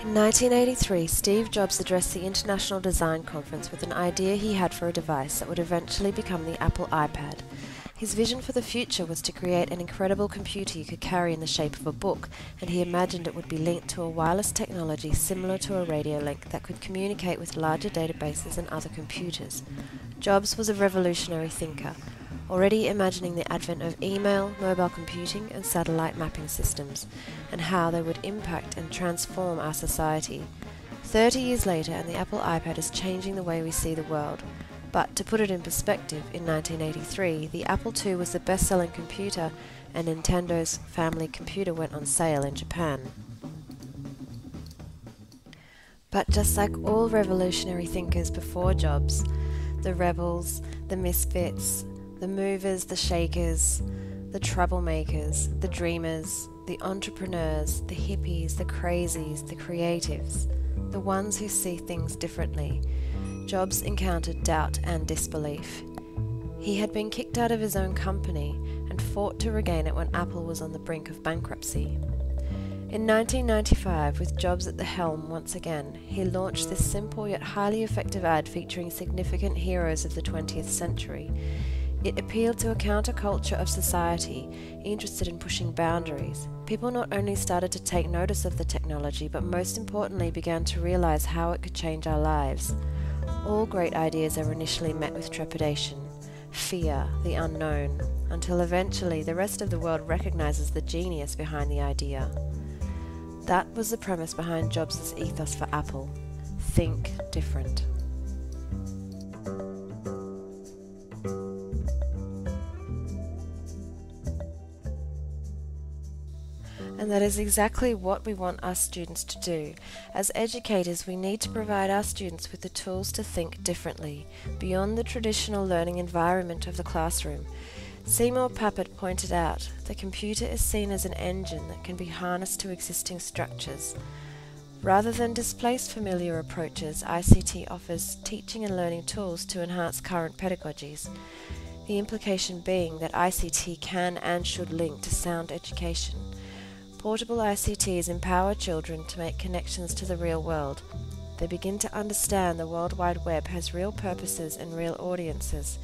In 1983, Steve Jobs addressed the International Design Conference with an idea he had for a device that would eventually become the Apple iPad. His vision for the future was to create an incredible computer you could carry in the shape of a book, and he imagined it would be linked to a wireless technology similar to a radio link that could communicate with larger databases and other computers. Jobs was a revolutionary thinker, already imagining the advent of email, mobile computing, and satellite mapping systems, and how they would impact and transform our society. 30 years later, and the Apple iPad is changing the way we see the world. But to put it in perspective, in 1983, the Apple II was the best-selling computer, and Nintendo's family computer went on sale in Japan. But just like all revolutionary thinkers before Jobs, the rebels, the misfits, the movers, the shakers, the troublemakers, the dreamers, the entrepreneurs, the hippies, the crazies, the creatives, the ones who see things differently, Jobs encountered doubt and disbelief. He had been kicked out of his own company and fought to regain it when Apple was on the brink of bankruptcy. In 1995, with Jobs at the helm once again, he launched this simple yet highly effective ad featuring significant heroes of the 20th century. It appealed to a counterculture of society interested in pushing boundaries. People not only started to take notice of the technology, but most importantly began to realize how it could change our lives. All great ideas are initially met with trepidation, fear, the unknown, until eventually the rest of the world recognizes the genius behind the idea. That was the premise behind Jobs' ethos for Apple: think different. And that is exactly what we want our students to do. As educators, we need to provide our students with the tools to think differently, beyond the traditional learning environment of the classroom. Seymour Papert pointed out, the computer is seen as an engine that can be harnessed to existing structures. Rather than displace familiar approaches, ICT offers teaching and learning tools to enhance current pedagogies. The implication being that ICT can and should link to sound education. Portable ICTs empower children to make connections to the real world. They begin to understand the World Wide Web has real purposes and real audiences.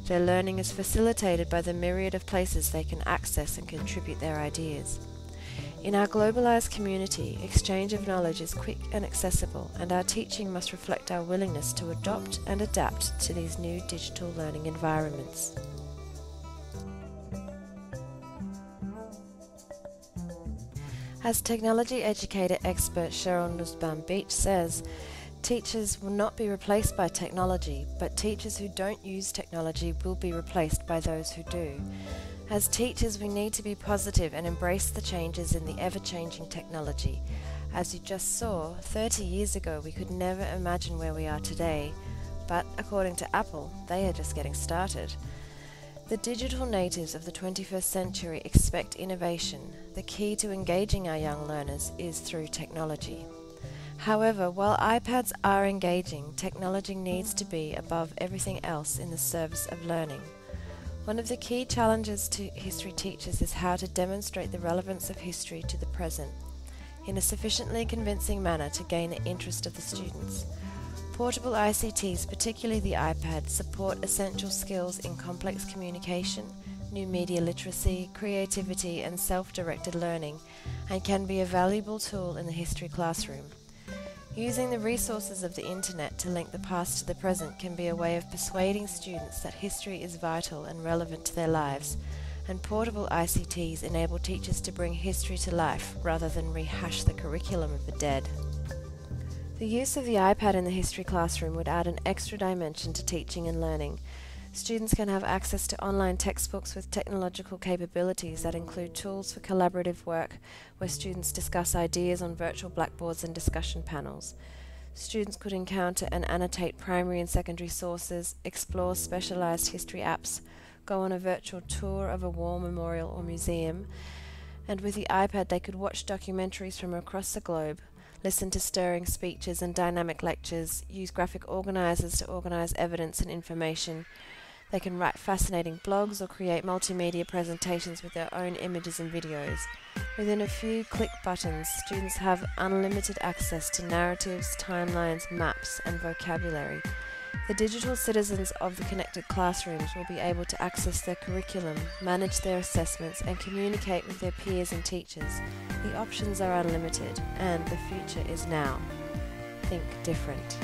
Their learning is facilitated by the myriad of places they can access and contribute their ideas. In our globalized community, exchange of knowledge is quick and accessible, and our teaching must reflect our willingness to adopt and adapt to these new digital learning environments. As technology educator expert Cheryl Nussbaum-Beach says, teachers will not be replaced by technology, but teachers who don't use technology will be replaced by those who do. As teachers, we need to be positive and embrace the changes in the ever-changing technology. As you just saw, 30 years ago we could never imagine where we are today, but according to Apple, they are just getting started. The digital natives of the 21st century expect innovation. The key to engaging our young learners is through technology. However, while iPads are engaging, technology needs to be above everything else in the service of learning. One of the key challenges to history teachers is how to demonstrate the relevance of history to the present in a sufficiently convincing manner to gain the interest of the students. Portable ICTs, particularly the iPad, support essential skills in complex communication, new media literacy, creativity, and self-directed learning, and can be a valuable tool in the history classroom. Using the resources of the internet to link the past to the present can be a way of persuading students that history is vital and relevant to their lives, and portable ICTs enable teachers to bring history to life rather than rehash the curriculum of the dead. The use of the iPad in the history classroom would add an extra dimension to teaching and learning. Students can have access to online textbooks with technological capabilities that include tools for collaborative work, where students discuss ideas on virtual blackboards and discussion panels. Students could encounter and annotate primary and secondary sources, explore specialized history apps, go on a virtual tour of a war memorial or museum, and with the iPad they could watch documentaries from across the globe, listen to stirring speeches and dynamic lectures, use graphic organizers to organize evidence and information. They can write fascinating blogs or create multimedia presentations with their own images and videos. Within a few click buttons, students have unlimited access to narratives, timelines, maps, and vocabulary. The digital citizens of the connected classrooms will be able to access their curriculum, manage their assessments, and communicate with their peers and teachers. The options are unlimited, and the future is now. Think different.